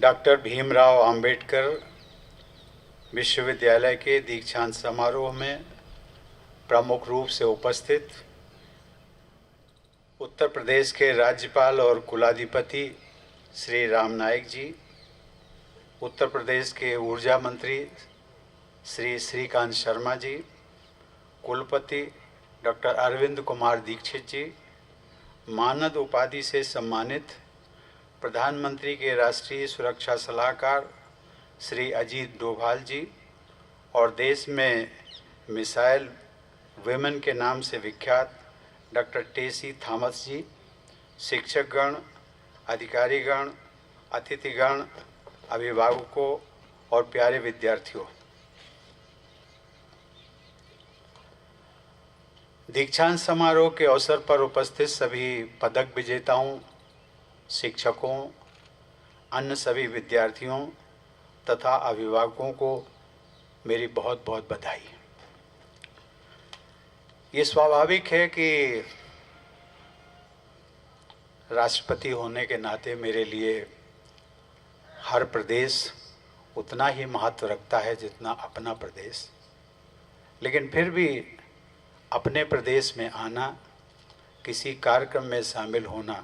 Doctor Bhimrao Ambedkar विश्वविद्यालय के दीक्षांत समारोह में प्रमुख रूप से उपस्थित उत्तर प्रदेश के राज्यपाल और कुलाधिपति श्री राम नाईक जी, उत्तर प्रदेश के ऊर्जा मंत्री श्री श्रीकांत शर्मा जी, कुलपति डॉक्टर अरविंद कुमार दीक्षित जी, मानद उपाधि से सम्मानित प्रधानमंत्री के राष्ट्रीय सुरक्षा सलाहकार श्री अजीत डोभाल जी और देश में मिसाइल विमेन के नाम से विख्यात डॉक्टर टेसी थॉमस जी, शिक्षकगण, अधिकारीगण, अतिथिगण, अभिभावकों और प्यारे विद्यार्थियों, दीक्षांत समारोह के अवसर पर उपस्थित सभी पदक विजेताओं, शिक्षकों, अन्य सभी विद्यार्थियों तथा अभिभावकों को मेरी बहुत बहुत बधाई। ये स्वाभाविक है कि राष्ट्रपति होने के नाते मेरे लिए हर प्रदेश उतना ही महत्व रखता है जितना अपना प्रदेश, लेकिन फिर भी अपने प्रदेश में आना, किसी कार्यक्रम में शामिल होना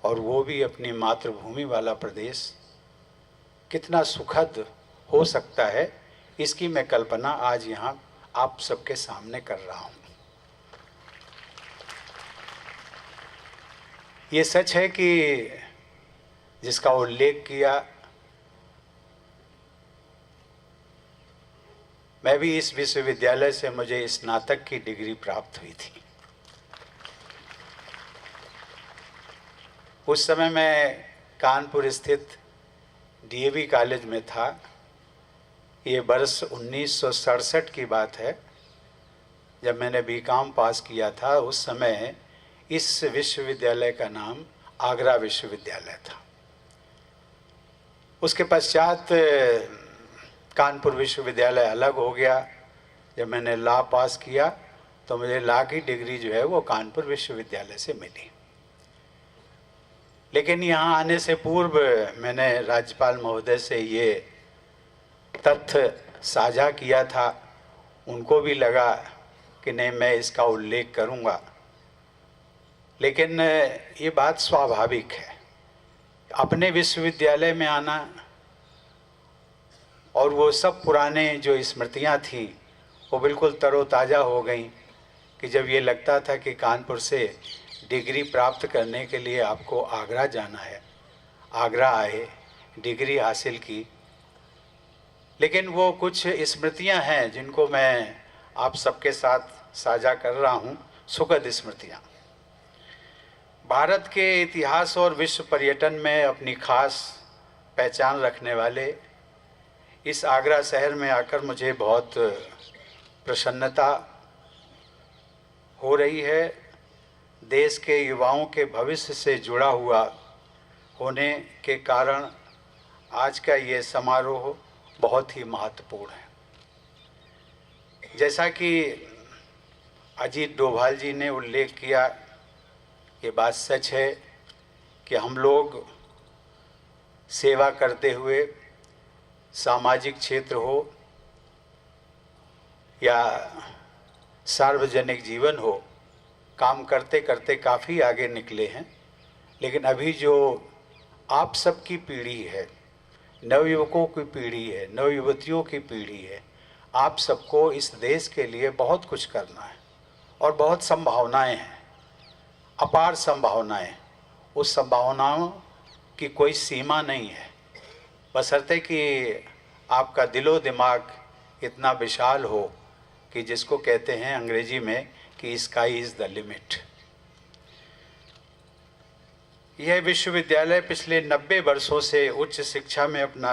और वो भी अपनी मातृभूमि वाला प्रदेश कितना सुखद हो सकता है, इसकी मैं कल्पना आज यहाँ आप सबके सामने कर रहा हूँ। ये सच है कि जिसका उल्लेख किया, मैं भी इस विश्वविद्यालय से मुझे स्नातक की डिग्री प्राप्त हुई थी। उस समय मैं कानपुर स्थित डीएवी कॉलेज में था। ये वर्ष 1967 की बात है, जब मैंने बीकॉम पास किया था। उस समय इस विश्वविद्यालय का नाम आगरा विश्वविद्यालय था। उसके पश्चात कानपुर विश्वविद्यालय अलग हो गया। जब मैंने लॉ पास किया तो मुझे लॉ की डिग्री जो है वो कानपुर विश्वविद्यालय से मिली। लेकिन यहाँ आने से पूर्व मैंने राज्यपाल महोदय से ये तथ्य साझा किया था। उनको भी लगा कि नहीं, मैं इसका उल्लेख करूँगा, लेकिन ये बात स्वाभाविक है। अपने विश्वविद्यालय में आना और वो सब पुराने जो स्मृतियाँ थीं वो बिल्कुल तरोताज़ा हो गई कि जब ये लगता था कि कानपुर से डिग्री प्राप्त करने के लिए आपको आगरा जाना है। आगरा आए, डिग्री हासिल की। लेकिन वो कुछ स्मृतियां हैं जिनको मैं आप सबके साथ साझा कर रहा हूं, सुखद स्मृतियां। भारत के इतिहास और विश्व पर्यटन में अपनी खास पहचान रखने वाले इस आगरा शहर में आकर मुझे बहुत प्रसन्नता हो रही है। देश के युवाओं के भविष्य से जुड़ा हुआ होने के कारण आज का ये समारोह बहुत ही महत्वपूर्ण है। जैसा कि अजीत डोभाल जी ने उल्लेख किया, ये बात सच है कि हम लोग सेवा करते हुए, सामाजिक क्षेत्र हो या सार्वजनिक जीवन हो, काम करते करते काफ़ी आगे निकले हैं। लेकिन अभी जो आप सबकी पीढ़ी है, नवयुवकों की पीढ़ी है, नवयुवतियों की पीढ़ी है, आप सबको इस देश के लिए बहुत कुछ करना है और बहुत संभावनाएं हैं, अपार संभावनाएं। उस संभावनाओं की कोई सीमा नहीं है, बशर्ते कि आपका दिलो दिमाग इतना विशाल हो कि जिसको कहते हैं अंग्रेजी में कि स्काई इज़ द लिमिट। यह विश्वविद्यालय पिछले 90 वर्षों से उच्च शिक्षा में अपना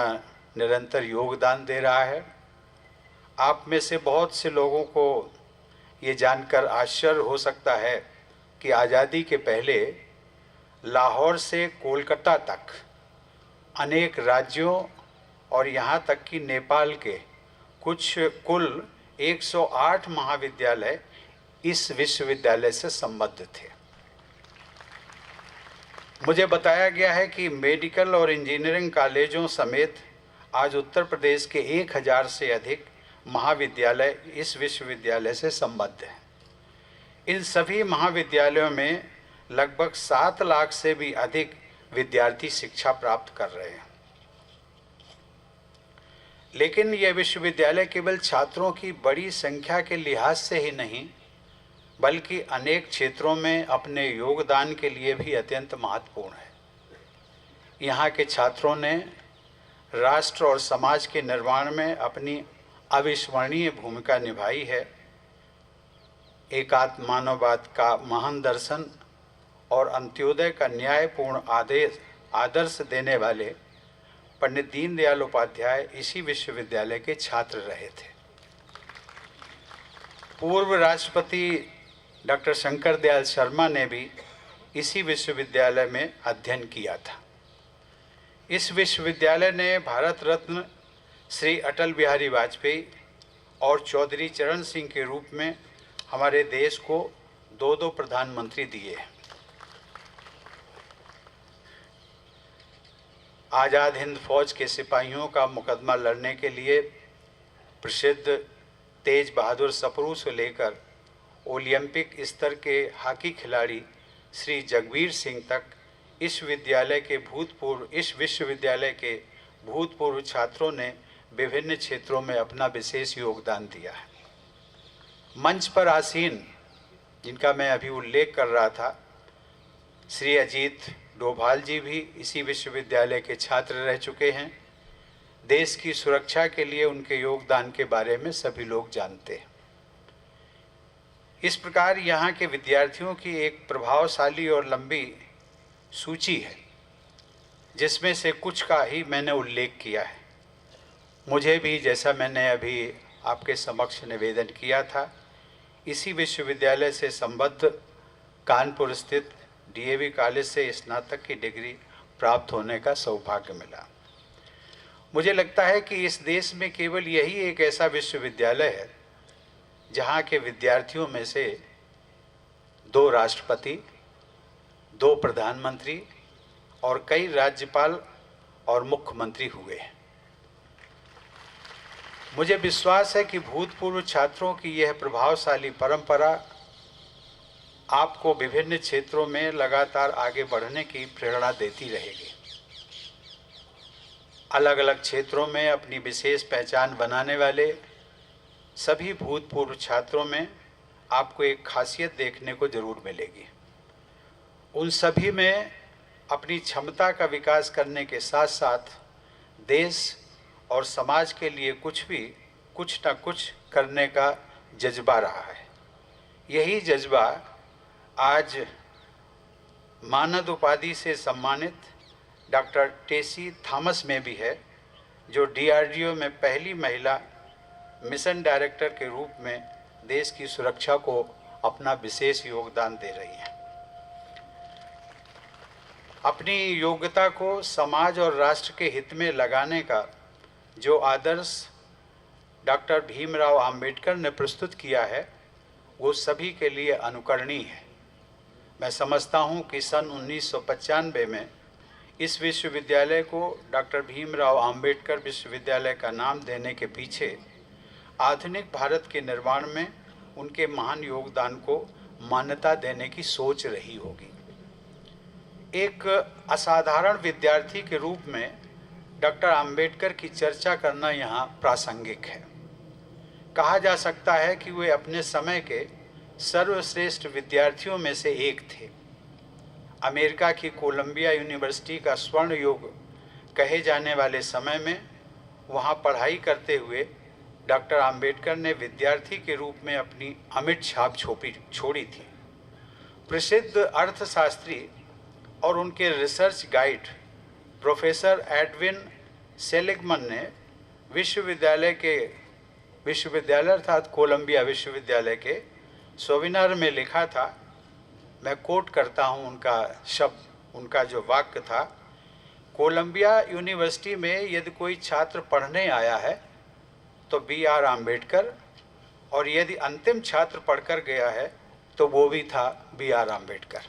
निरंतर योगदान दे रहा है। आप में से बहुत से लोगों को ये जानकर आश्चर्य हो सकता है कि आज़ादी के पहले लाहौर से कोलकाता तक अनेक राज्यों और यहाँ तक कि नेपाल के कुल 108 महाविद्यालय इस विश्वविद्यालय से संबद्ध थे। मुझे बताया गया है कि मेडिकल और इंजीनियरिंग कॉलेजों समेत आज उत्तर प्रदेश के 1000 से अधिक महाविद्यालय इस विश्वविद्यालय से संबद्ध हैं। इन सभी महाविद्यालयों में लगभग 7 लाख से भी अधिक विद्यार्थी शिक्षा प्राप्त कर रहे हैं। लेकिन यह विश्वविद्यालय केवल छात्रों की बड़ी संख्या के लिहाज से ही नहीं, बल्कि अनेक क्षेत्रों में अपने योगदान के लिए भी अत्यंत महत्वपूर्ण है। यहाँ के छात्रों ने राष्ट्र और समाज के निर्माण में अपनी अविस्मरणीय भूमिका निभाई है। एकात्म मानववाद का महान दर्शन और अंत्योदय का न्यायपूर्ण आदर्श देने वाले पंडित दीनदयाल उपाध्याय इसी विश्वविद्यालय के छात्र रहे थे। पूर्व राष्ट्रपति डॉक्टर शंकर दयाल शर्मा ने भी इसी विश्वविद्यालय में अध्ययन किया था। इस विश्वविद्यालय ने भारत रत्न श्री अटल बिहारी वाजपेयी और चौधरी चरण सिंह के रूप में हमारे देश को 2 प्रधानमंत्री दिए हैं। आज़ाद हिंद फौज के सिपाहियों का मुकदमा लड़ने के लिए प्रसिद्ध तेज बहादुर सप्रू से लेकर ओलंपिक स्तर के हॉकी खिलाड़ी श्री जगबीर सिंह तक इस विश्वविद्यालय के भूतपूर्व छात्रों ने विभिन्न क्षेत्रों में अपना विशेष योगदान दिया है। मंच पर आसीन जिनका मैं अभी उल्लेख कर रहा था, श्री अजीत डोभाल जी भी इसी विश्वविद्यालय के छात्र रह चुके हैं। देश की सुरक्षा के लिए उनके योगदान के बारे में सभी लोग जानते हैं। इस प्रकार यहाँ के विद्यार्थियों की एक प्रभावशाली और लंबी सूची है, जिसमें से कुछ का ही मैंने उल्लेख किया है। मुझे भी, जैसा मैंने अभी आपके समक्ष निवेदन किया था, इसी विश्वविद्यालय से संबद्ध कानपुर स्थित डीएवी कॉलेज से स्नातक की डिग्री प्राप्त होने का सौभाग्य मिला। मुझे लगता है कि इस देश में केवल यही एक ऐसा विश्वविद्यालय है जहाँ के विद्यार्थियों में से 2 राष्ट्रपति, 2 प्रधानमंत्री और कई राज्यपाल और मुख्यमंत्री हुए हैं। मुझे विश्वास है कि भूतपूर्व छात्रों की यह प्रभावशाली परंपरा आपको विभिन्न क्षेत्रों में लगातार आगे बढ़ने की प्रेरणा देती रहेगी। अलग अलग क्षेत्रों में अपनी विशेष पहचान बनाने वाले सभी भूतपूर्व छात्रों में आपको एक खासियत देखने को जरूर मिलेगी। उन सभी में अपनी क्षमता का विकास करने के साथ साथ देश और समाज के लिए कुछ न कुछ करने का जज्बा रहा है। यही जज्बा आज मानद उपाधि से सम्मानित डॉक्टर टेसी थॉमस में भी है, जो डीआरडीओ में पहली महिला मिशन डायरेक्टर के रूप में देश की सुरक्षा को अपना विशेष योगदान दे रही हैं। अपनी योग्यता को समाज और राष्ट्र के हित में लगाने का जो आदर्श डॉक्टर भीमराव अंबेडकर ने प्रस्तुत किया है, वो सभी के लिए अनुकरणीय है। मैं समझता हूँ कि सन 1995 में इस विश्वविद्यालय को डॉक्टर भीमराव अंबेडकर विश्वविद्यालय का नाम देने के पीछे आधुनिक भारत के निर्माण में उनके महान योगदान को मान्यता देने की सोच रही होगी। एक असाधारण विद्यार्थी के रूप में डॉक्टर अंबेडकर की चर्चा करना यहाँ प्रासंगिक है। कहा जा सकता है कि वे अपने समय के सर्वश्रेष्ठ विद्यार्थियों में से एक थे। अमेरिका की कोलंबिया यूनिवर्सिटी का स्वर्ण युग कहे जाने वाले समय में वहाँ पढ़ाई करते हुए डॉक्टर अंबेडकर ने विद्यार्थी के रूप में अपनी अमिट छाप छोड़ी थी। प्रसिद्ध अर्थशास्त्री और उनके research guide professor Edwin Seligman ने विश्वविद्यालय अर्थात कोलंबिया विश्वविद्यालय के सोविनार में लिखा था, मैं कोट करता हूँ उनका शब्द, उनका जो वाक्य था, कोलंबिया यूनिवर्सिटी में यदि कोई छात्र पढ़ने आया है तो B.R. अम्बेडकर, और यदि अंतिम छात्र पढ़कर गया है तो वो भी था B.R. अम्बेडकर।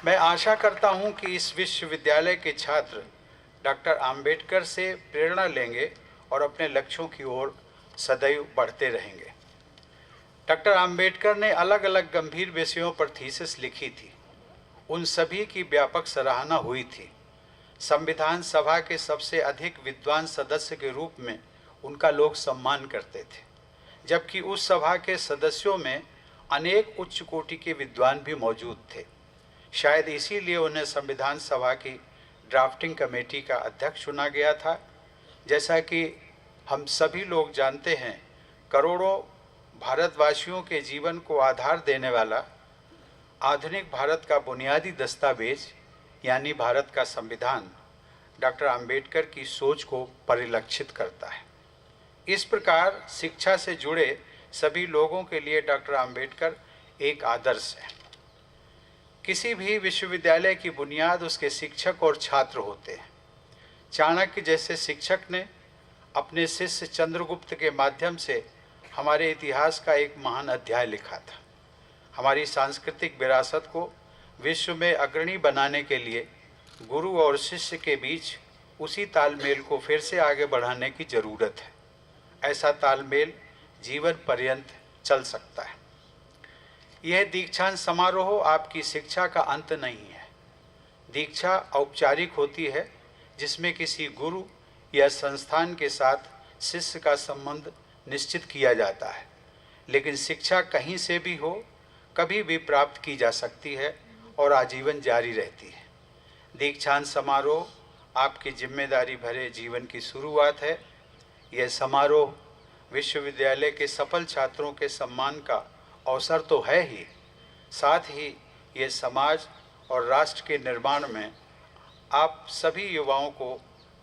मैं आशा करता हूं कि इस विश्वविद्यालय के छात्र डॉक्टर आम्बेडकर से प्रेरणा लेंगे और अपने लक्ष्यों की ओर सदैव बढ़ते रहेंगे। डॉक्टर आम्बेडकर ने अलग अलग गंभीर विषयों पर थीसिस लिखी थी। उन सभी की व्यापक सराहना हुई थी। संविधान सभा के सबसे अधिक विद्वान सदस्य के रूप में उनका लोग सम्मान करते थे, जबकि उस सभा के सदस्यों में अनेक उच्च कोटि के विद्वान भी मौजूद थे। शायद इसीलिए उन्हें संविधान सभा की ड्राफ्टिंग कमेटी का अध्यक्ष चुना गया था। जैसा कि हम सभी लोग जानते हैं, करोड़ों भारतवासियों के जीवन को आधार देने वाला आधुनिक भारत का बुनियादी दस्तावेज यानी भारत का संविधान डॉक्टर आम्बेडकर की सोच को परिलक्षित करता है। इस प्रकार शिक्षा से जुड़े सभी लोगों के लिए डॉक्टर आम्बेडकर एक आदर्श है। किसी भी विश्वविद्यालय की बुनियाद उसके शिक्षक और छात्र होते हैं। चाणक्य जैसे शिक्षक ने अपने शिष्य चंद्रगुप्त के माध्यम से हमारे इतिहास का एक महान अध्याय लिखा था। हमारी सांस्कृतिक विरासत को विश्व में अग्रणी बनाने के लिए गुरु और शिष्य के बीच उसी तालमेल को फिर से आगे बढ़ाने की ज़रूरत है। ऐसा तालमेल जीवन पर्यंत चल सकता है। यह दीक्षांत समारोह आपकी शिक्षा का अंत नहीं है। दीक्षा औपचारिक होती है, जिसमें किसी गुरु या संस्थान के साथ शिष्य का संबंध निश्चित किया जाता है, लेकिन शिक्षा कहीं से भी हो, कभी भी प्राप्त की जा सकती है और आजीवन जारी रहती है। दीक्षांत समारोह आपकी जिम्मेदारी भरे जीवन की शुरुआत है। यह समारोह विश्वविद्यालय के सफल छात्रों के सम्मान का अवसर तो है ही, साथ ही ये समाज और राष्ट्र के निर्माण में आप सभी युवाओं को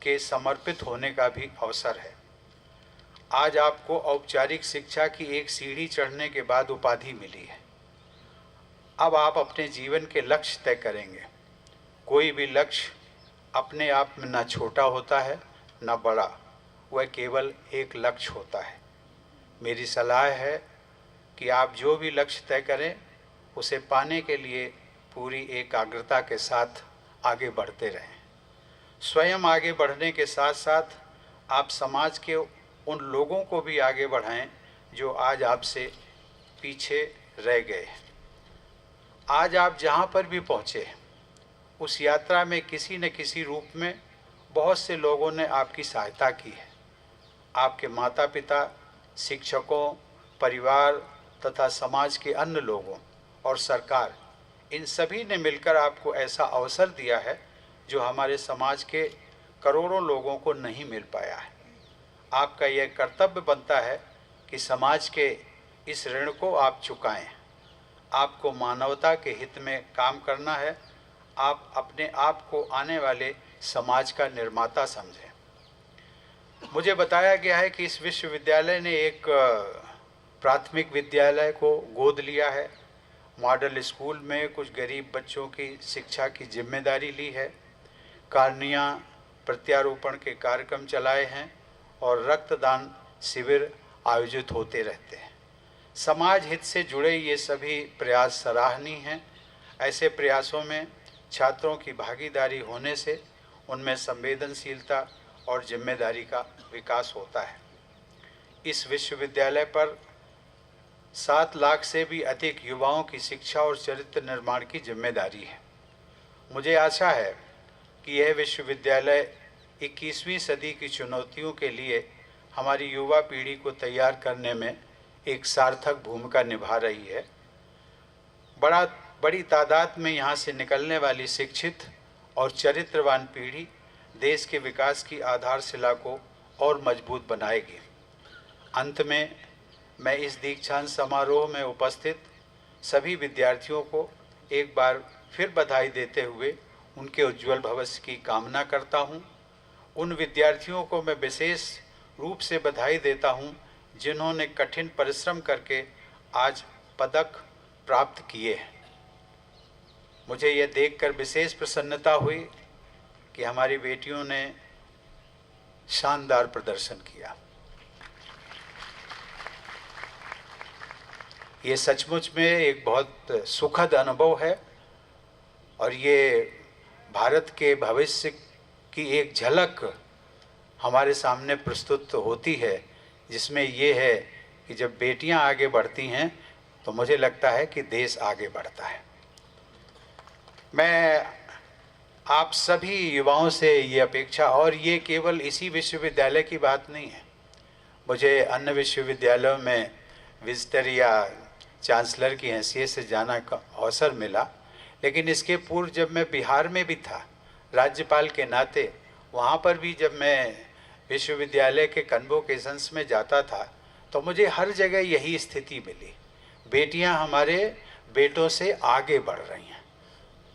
के समर्पित होने का भी अवसर है। आज आपको औपचारिक शिक्षा की एक सीढ़ी चढ़ने के बाद उपाधि मिली है। अब आप अपने जीवन के लक्ष्य तय करेंगे। कोई भी लक्ष्य अपने आप में न छोटा होता है न बड़ा, वह केवल एक लक्ष्य होता है। मेरी सलाह है कि आप जो भी लक्ष्य तय करें, उसे पाने के लिए पूरी एकाग्रता के साथ आगे बढ़ते रहें। स्वयं आगे बढ़ने के साथ साथ आप समाज के उन लोगों को भी आगे बढ़ाएं जो आज आपसे पीछे रह गए हैं। आज आप जहाँ पर भी पहुँचे, उस यात्रा में किसी न किसी रूप में बहुत से लोगों ने आपकी सहायता की है। आपके माता पिता, शिक्षकों, परिवार तथा समाज के अन्य लोगों और सरकार, इन सभी ने मिलकर आपको ऐसा अवसर दिया है जो हमारे समाज के करोड़ों लोगों को नहीं मिल पाया है। आपका यह कर्तव्य बनता है कि समाज के इस ऋण को आप चुकाएं। आपको मानवता के हित में काम करना है। आप अपने आप को आने वाले समाज का निर्माता समझें। मुझे बताया गया है कि इस विश्वविद्यालय ने एक प्राथमिक विद्यालय को गोद लिया है। मॉडल स्कूल में कुछ गरीब बच्चों की शिक्षा की जिम्मेदारी ली है। कार्निया प्रत्यारोपण के कार्यक्रम चलाए हैं और रक्तदान शिविर आयोजित होते रहते हैं। समाज हित से जुड़े ये सभी प्रयास सराहनीय हैं। ऐसे प्रयासों में छात्रों की भागीदारी होने से उनमें संवेदनशीलता और जिम्मेदारी का विकास होता है। इस विश्वविद्यालय पर 7 लाख से भी अधिक युवाओं की शिक्षा और चरित्र निर्माण की जिम्मेदारी है। मुझे आशा है कि यह विश्वविद्यालय 21वीं सदी की चुनौतियों के लिए हमारी युवा पीढ़ी को तैयार करने में एक सार्थक भूमिका निभा रही है। बड़ी तादाद में यहाँ से निकलने वाली शिक्षित और चरित्रवान पीढ़ी देश के विकास की आधारशिला को और मजबूत बनाएगी। अंत में मैं इस दीक्षांत समारोह में उपस्थित सभी विद्यार्थियों को एक बार फिर बधाई देते हुए उनके उज्जवल भविष्य की कामना करता हूँ। उन विद्यार्थियों को मैं विशेष रूप से बधाई देता हूँ जिन्होंने कठिन परिश्रम करके आज पदक प्राप्त किए हैं। मुझे यह देखकर विशेष प्रसन्नता हुई कि हमारी बेटियों ने शानदार प्रदर्शन किया। ये सचमुच में एक बहुत सुखद अनुभव है और ये भारत के भविष्य की एक झलक हमारे सामने प्रस्तुत होती है, जिसमें ये है कि जब बेटियां आगे बढ़ती हैं तो मुझे लगता है कि देश आगे बढ़ता है। मैं आप सभी युवाओं से ये अपेक्षा, और ये केवल इसी विश्वविद्यालय की बात नहीं है, मुझे अन्य विश्वविद्यालयों में विजिटर या चांसलर की हैसियत से जाना का अवसर मिला, लेकिन इसके पूर्व जब मैं बिहार में भी था राज्यपाल के नाते, वहाँ पर भी जब मैं विश्वविद्यालय के कन्वोकेशंस में जाता था तो मुझे हर जगह यही स्थिति मिली। बेटियां हमारे बेटों से आगे बढ़ रही हैं।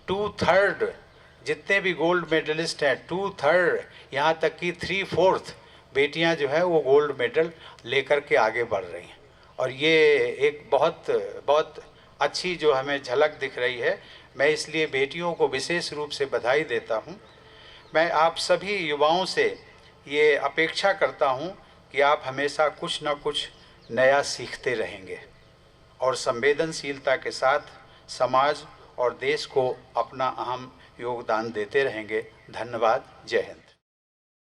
2/3 जितने भी गोल्ड मेडलिस्ट हैं, 2/3 यहाँ तक कि 3/4 बेटियां जो है वो गोल्ड मेडल लेकर के आगे बढ़ रही हैं। और ये एक बहुत बहुत अच्छी जो हमें झलक दिख रही है। मैं इसलिए बेटियों को विशेष रूप से बधाई देता हूँ। मैं आप सभी युवाओं से ये अपेक्षा करता हूँ कि आप हमेशा कुछ न कुछ नया सीखते रहेंगे और संवेदनशीलता के साथ समाज और देश को अपना अहम योगदान देते रहेंगे। धन्यवाद। जय हिंद।